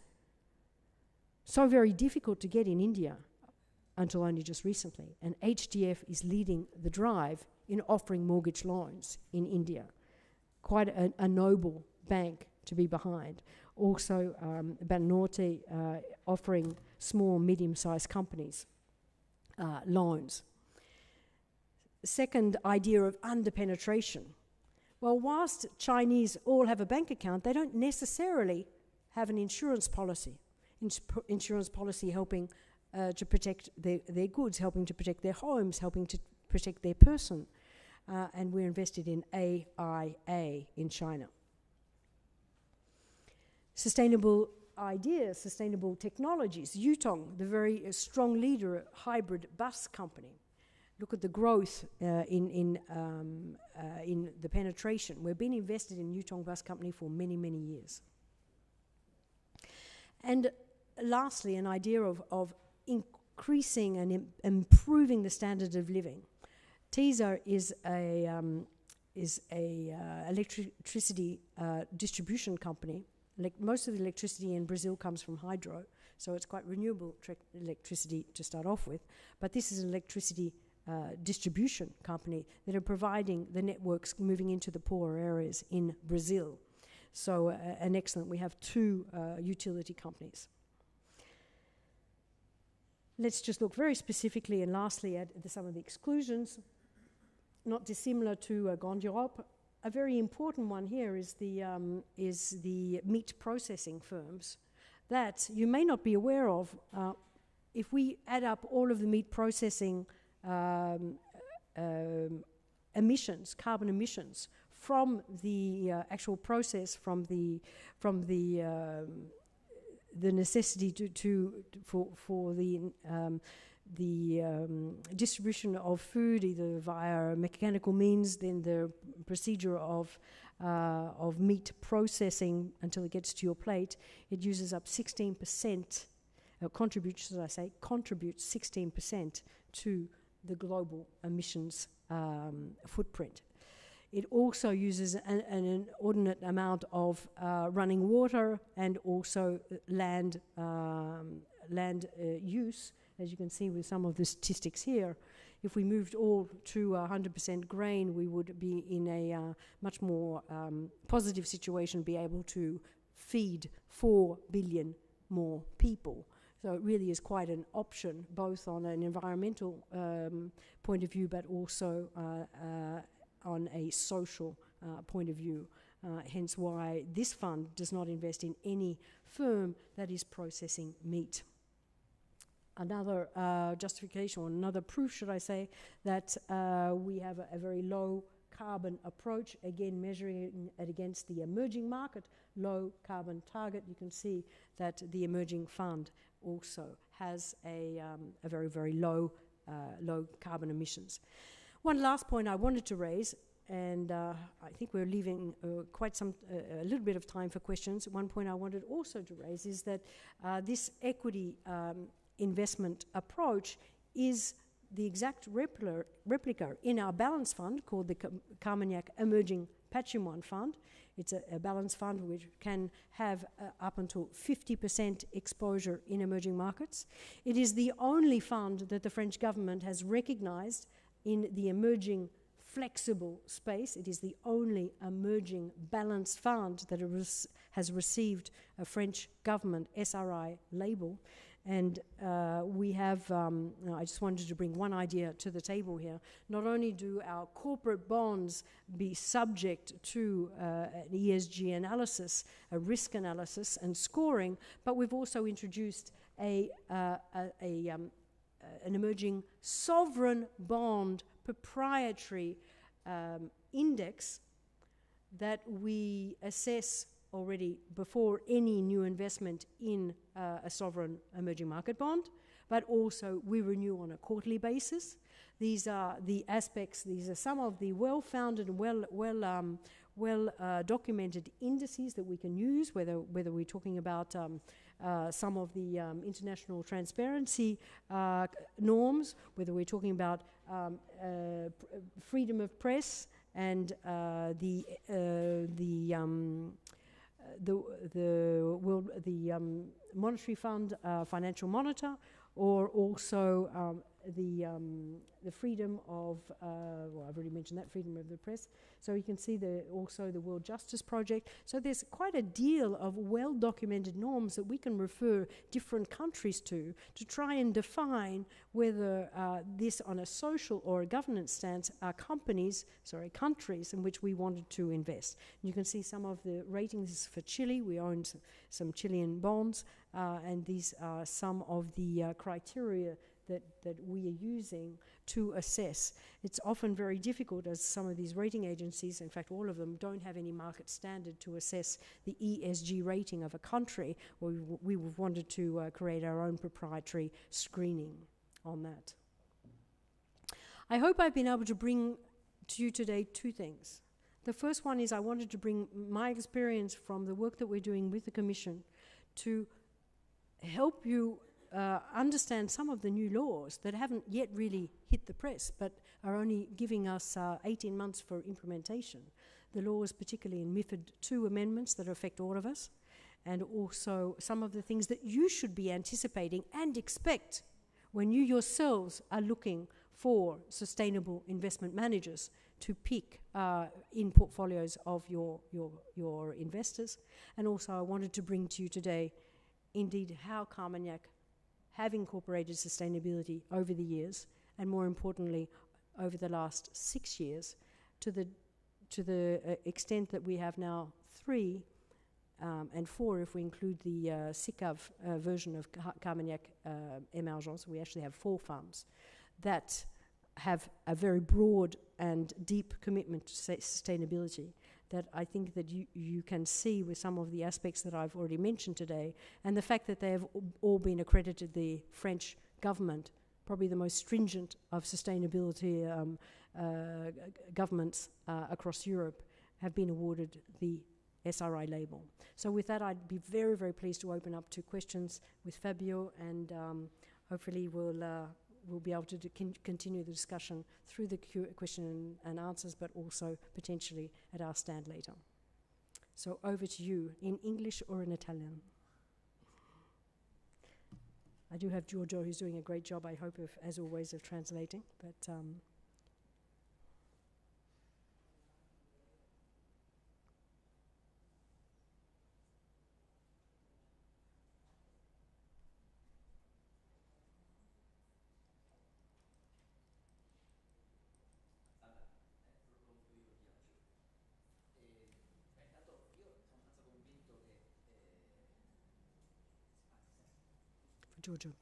so very difficult to get in India until only just recently. And HDF is leading the drive in offering mortgage loans in India. Quite a noble bank to be behind. Also, Banorte offering small, medium-sized companies loans. Second idea of under-penetration. Well, whilst Chinese all have a bank account, they don't necessarily have an insurance policy. Insurance policy helping to protect their goods, helping to protect their homes, helping to protect their person. And we're invested in AIA in China. Sustainable ideas, sustainable technologies. Yutong, the very strong leader, hybrid bus company. Look at the growth in the penetration. We've been invested in Yutong Bus Company for many, many years. And lastly, an idea of increasing and improving the standard of living. TESA is a electricity distribution company. Most of the electricity in Brazil comes from hydro, so it's quite renewable electricity to start off with. But this is an electricity distribution company that are providing the networks moving into the poorer areas in Brazil. So an excellent, we have 2 utility companies. Let's just look very specifically and lastly at some of the exclusions. not dissimilar to Gondiop. A very important one here is the meat processing firms that you may not be aware of. If we add up all of the meat processing emissions, carbon emissions from the actual process, from the necessity for the distribution of food either via mechanical means, then the procedure of meat processing until it gets to your plate, it uses up 16%, contributes 16% to the global emissions footprint. It also uses an inordinate amount of running water and also land use, as you can see with some of the statistics here. If we moved all to 100% grain, we would be in a much more positive situation, be able to feed 4 billion more people. So it really is quite an option, both on an environmental point of view, but also on a social point of view. Hence why this fund does not invest in any firm that is processing meat. Another justification, or another proof, should I say, that we have a very low carbon approach, again measuring it against the emerging market, low carbon target. You can see that the emerging fund also has a very, very low carbon emissions. One last point I wanted to raise, and I think we're leaving a little bit of time for questions. One point I wanted also to raise is that this equity investment approach is the exact replica in our balance fund called the Carmignac Emerging Patrimoine Fund. It's a balance fund which can have up until 50% exposure in emerging markets. It is the only fund that the French government has recognized in the emerging flexible space. It is the only emerging balanced fund that has received a French government SRI label. And we have, I just wanted to bring one idea to the table here. Not only do our corporate bonds be subject to an ESG analysis, a risk analysis and scoring, but we've also introduced an emerging sovereign bond proprietary index that we assess already before any new investment in a sovereign emerging market bond, but also we renew on a quarterly basis. These are the aspects, these are some of the well-founded and well-documented indices that we can use, whether we're talking about some of the international transparency norms, whether we're talking about freedom of press and the Monetary Fund Financial Monitor, or also the freedom of, well, I've already mentioned that, freedom of the press. So you can see also the World Justice Project. So there's quite a deal of well-documented norms that we can refer different countries to try and define whether this on a social or a governance stance are countries in which we wanted to invest. And you can see some of the ratings for Chile. We own some Chilean bonds, and these are some of the criteria that we are using to assess. It's often very difficult, as some of these rating agencies, in fact all of them, don't have any market standard to assess the ESG rating of a country. We wanted to create our own proprietary screening on that. I hope I've been able to bring to you today two things. The first one is I wanted to bring my experience from the work that we're doing with the Commission to help you understand some of the new laws that haven't yet really hit the press but are only giving us 18 months for implementation. The laws, particularly in MiFID II amendments that affect all of us, and also some of the things that you should be anticipating and expect when you yourselves are looking for sustainable investment managers to pick in portfolios of your investors. And also I wanted to bring to you today indeed how Carmignac have incorporated sustainability over the years, and more importantly, over the last 6 years, to the extent that we have now 3 and 4 if we include the SICAV version of Carmignac Emergence. We actually have 4 funds that have a very broad and deep commitment to sustainability that I think that you can see with some of the aspects that I've already mentioned today, and the fact that they have all been accredited the French government, probably the most stringent of sustainability governments across Europe, have been awarded the SRI label. So with that, I'd be very, very pleased to open up to questions with Fabio, and hopefully we'll be able to continue the discussion through the question and answers, but also potentially at our stand later. So over to you, in English or in Italian? I do have Giorgio, who's doing a great job, I hope, as always, of translating, but Giorgio.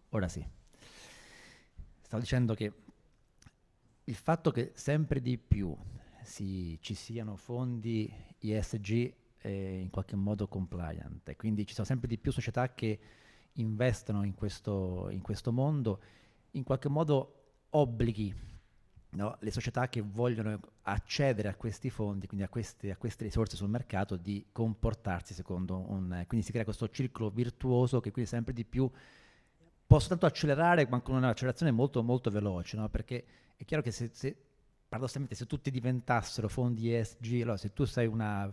Ora sì. Stavo dicendo che il fatto che sempre di più ci siano fondi ESG in qualche modo compliant, e quindi ci sono sempre di più società che investono in questo mondo, in qualche modo obblighi, no, le società che vogliono accedere a questi fondi, quindi a queste risorse sul mercato, di comportarsi secondo quindi si crea questo circolo virtuoso che quindi sempre di più può soltanto accelerare, ma con un'accelerazione molto molto veloce, no? Perché è chiaro che se paradossalmente se tutti diventassero fondi ESG, allora se tu sei una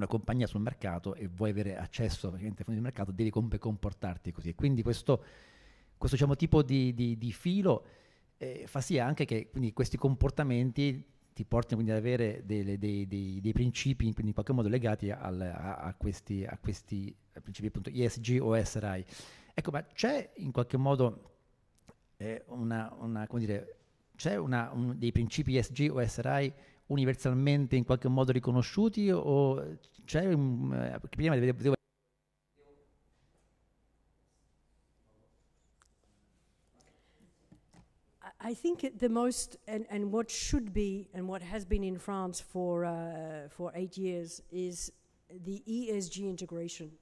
compagnia sul mercato e vuoi avere accesso ai fondi di mercato, devi comportarti così. E quindi questo diciamo, tipo di filo fa sì anche che quindi questi comportamenti ti portino quindi ad avere dei principi quindi in qualche modo legati a questi principi appunto ESG o SRI. Ecco, ma c'è in qualche modo come dire, c'è dei principi ESG o SRI universalmente in qualche modo riconosciuti, o c'è prima devo I think the most, and what should be, and what has been in France for 8 years, is the ESG integration.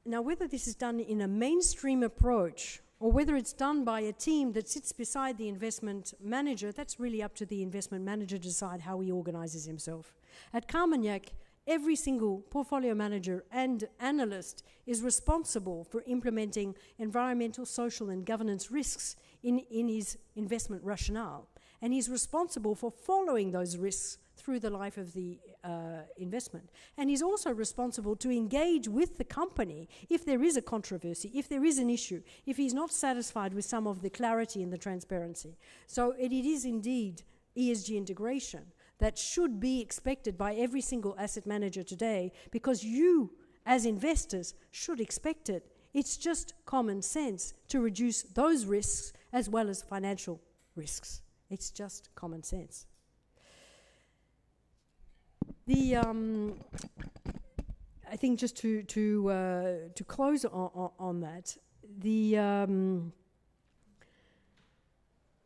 Now, whether this is done in a mainstream approach or whether it's done by a team that sits beside the investment manager, that's really up to the investment manager to decide how he organizes himself. At Carmignac, every single portfolio manager and analyst is responsible for implementing environmental, social, and governance risks in his investment rationale. And he's responsible for following those risks through the life of the investment. And he's also responsible to engage with the company if there is a controversy, if there is an issue, if he's not satisfied with some of the clarity and the transparency. So it is indeed ESG integration that should be expected by every single asset manager today, because you, as investors, should expect it. It's just common sense to reduce those risks as well as financial risks. It's just common sense. I think just to close on that,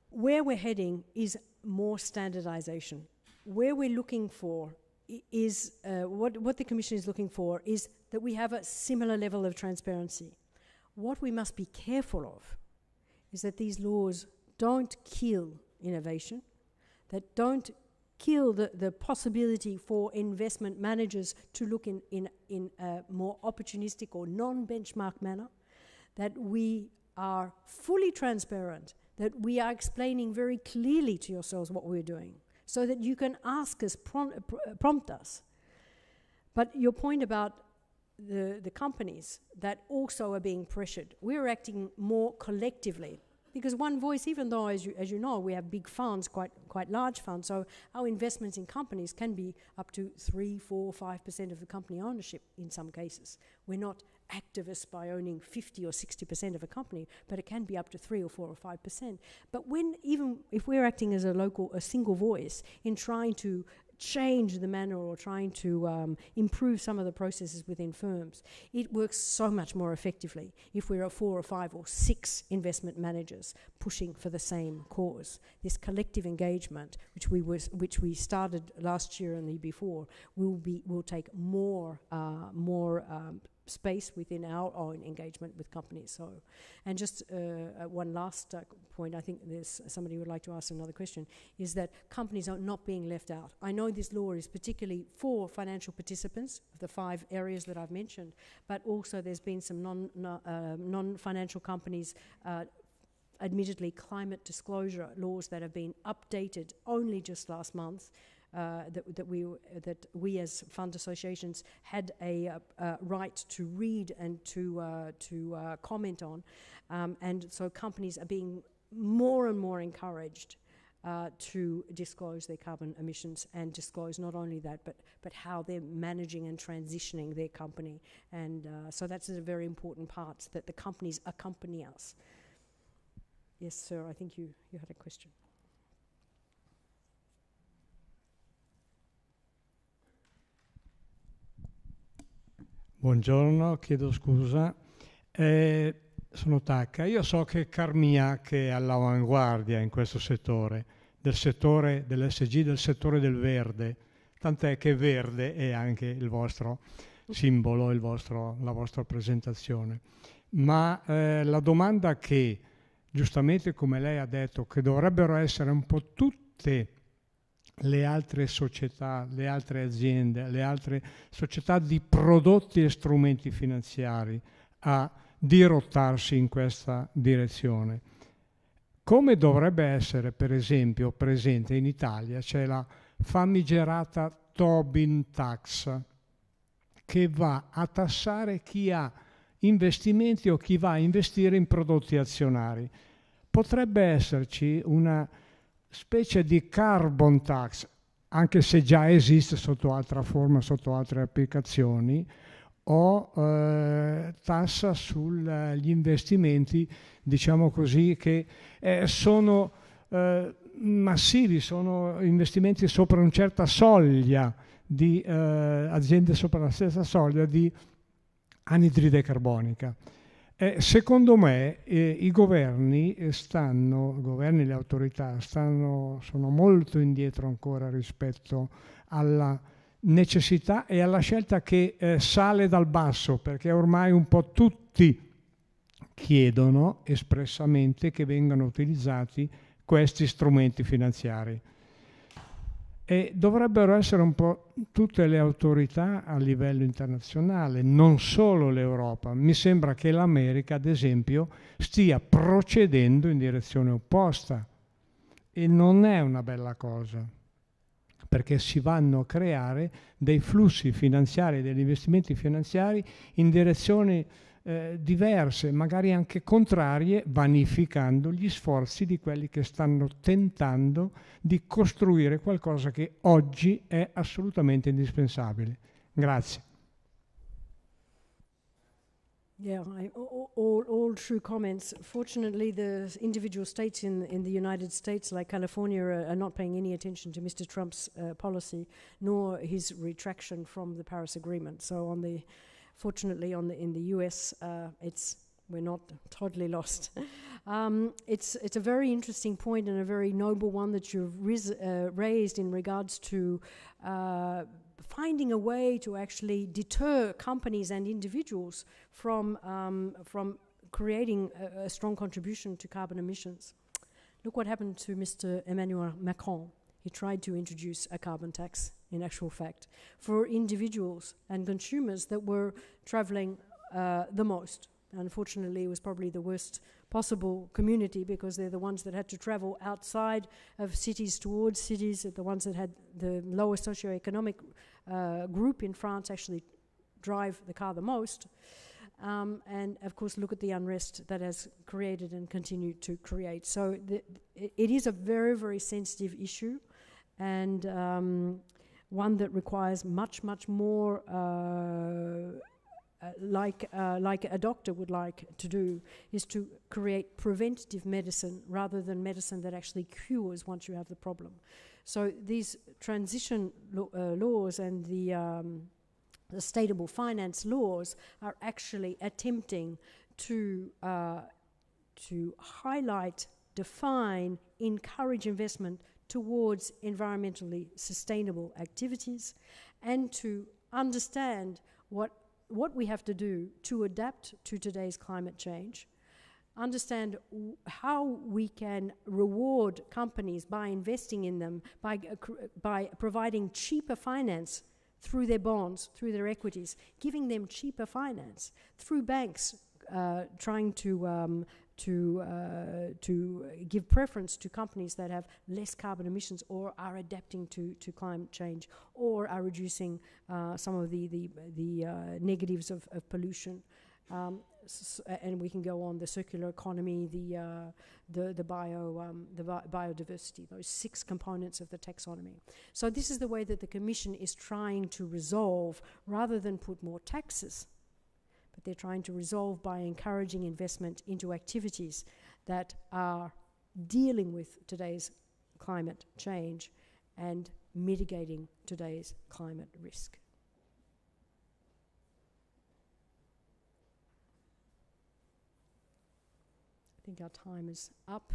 where we're heading is more standardization. Where we're looking for is, what the Commission is looking for is that we have a similar level of transparency. What we must be careful of is that these laws don't kill innovation, that don't kill the possibility for investment managers to look in a more opportunistic or non-benchmark manner, that we are fully transparent, that we are explaining very clearly to yourselves what we're doing, so that you can ask us, prompt us. But your point about the companies that also are being pressured. We're acting more collectively. Because one voice, even though, as you know, we have big funds, quite large funds, so our investments in companies can be up to 3, 4, 5% of the company ownership in some cases. We're not activists by owning 50 or 60% of a company, but it can be up to 3 or 4 or 5%. But even if we're acting as a single voice in trying to change the manner or trying to improve some of the processes within firms, it works so much more effectively if we're 4 or 5 or 6 investment managers pushing for the same cause. This collective engagement, which we started last year and the year before, will take more space within our own engagement with companies. So, and just one last point, I think there's somebody who would like to ask another question, is that companies are not being left out. I know this law is particularly for financial participants, the 5 areas that I've mentioned, but also there's been some non-financial companies, admittedly climate disclosure laws that have been updated only just last month, that we as fund associations had a right to read and to comment on, and so companies are being more and more encouraged to disclose their carbon emissions and disclose not only that but how they're managing and transitioning their company, and so that's a very important part, that the companies accompany us. Yes, sir, I think you had a question. Buongiorno, chiedo scusa. Sono Tacca. Io so che Carmignac è all'avanguardia in questo settore, del settore dell'ESG, del settore del verde, tant'è che verde è anche il vostro simbolo, la vostra presentazione. Ma la domanda che, giustamente come lei ha detto, che dovrebbero essere un po' tutte le altre società, le altre aziende, le altre società di prodotti e strumenti finanziari a dirottarsi in questa direzione. Come dovrebbe essere, per esempio, presente in Italia, c'è la famigerata Tobin Tax, che va a tassare chi ha investimenti o chi va a investire in prodotti azionari. Potrebbe esserci una specie di carbon tax, anche se già esiste sotto altra forma, sotto altre applicazioni, o tassa sugli investimenti, diciamo così, che sono massivi, sono investimenti sopra una certa soglia di aziende sopra la stessa soglia di anidride carbonica. Secondo me i governi e le autorità sono molto indietro ancora rispetto alla necessità e alla scelta che sale dal basso, perché ormai un po' tutti chiedono espressamente che vengano utilizzati questi strumenti finanziari. E dovrebbero essere un po' tutte le autorità a livello internazionale, non solo l'Europa. Mi sembra che l'America, ad esempio, stia procedendo in direzione opposta e non è una bella cosa, perché si vanno a creare dei flussi finanziari, degli investimenti finanziari in direzioni diverse, magari anche contrarie, vanificando gli sforzi di quelli che stanno tentando di costruire qualcosa che oggi è assolutamente indispensabile. Grazie. Yeah, all true comments. Fortunately, the individual states in the United States, like California, are not paying any attention to Mr. Trump's policy, nor his retraction from the Paris Agreement. So fortunately, in the US, we're not totally lost. It's a very interesting point and a very noble one that you've raised in regards to finding a way to actually deter companies and individuals from creating a strong contribution to carbon emissions. Look what happened to Mr. Emmanuel Macron. He tried to introduce a carbon tax, in actual fact, for individuals and consumers that were traveling the most. Unfortunately, it was probably the worst possible community, because they're the ones that had to travel outside of cities towards cities, the ones that had the lowest socioeconomic group in France actually drive the car the most. And of course, look at the unrest that has created and continued to create. So it is a very, very sensitive issue, and one that requires much, much more, like a doctor would like to do, is to create preventative medicine rather than medicine that actually cures once you have the problem. So these transition laws and the sustainable finance laws are actually attempting to highlight, define, encourage investment towards environmentally sustainable activities, and to understand what we have to do to adapt to today's climate change, understand how we can reward companies by investing in them, by providing cheaper finance through their bonds, through their equities, giving them cheaper finance, through banks trying to give preference to companies that have less carbon emissions or are adapting to climate change or are reducing some of the negatives of pollution. And we can go on: the circular economy, the biodiversity, those 6 components of the taxonomy. So this is the way that the Commission is trying to resolve, rather than put more taxes, but they're trying to resolve by encouraging investment into activities that are dealing with today's climate change and mitigating today's climate risk. I think our time is up.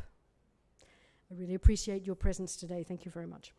I really appreciate your presence today. Thank you very much.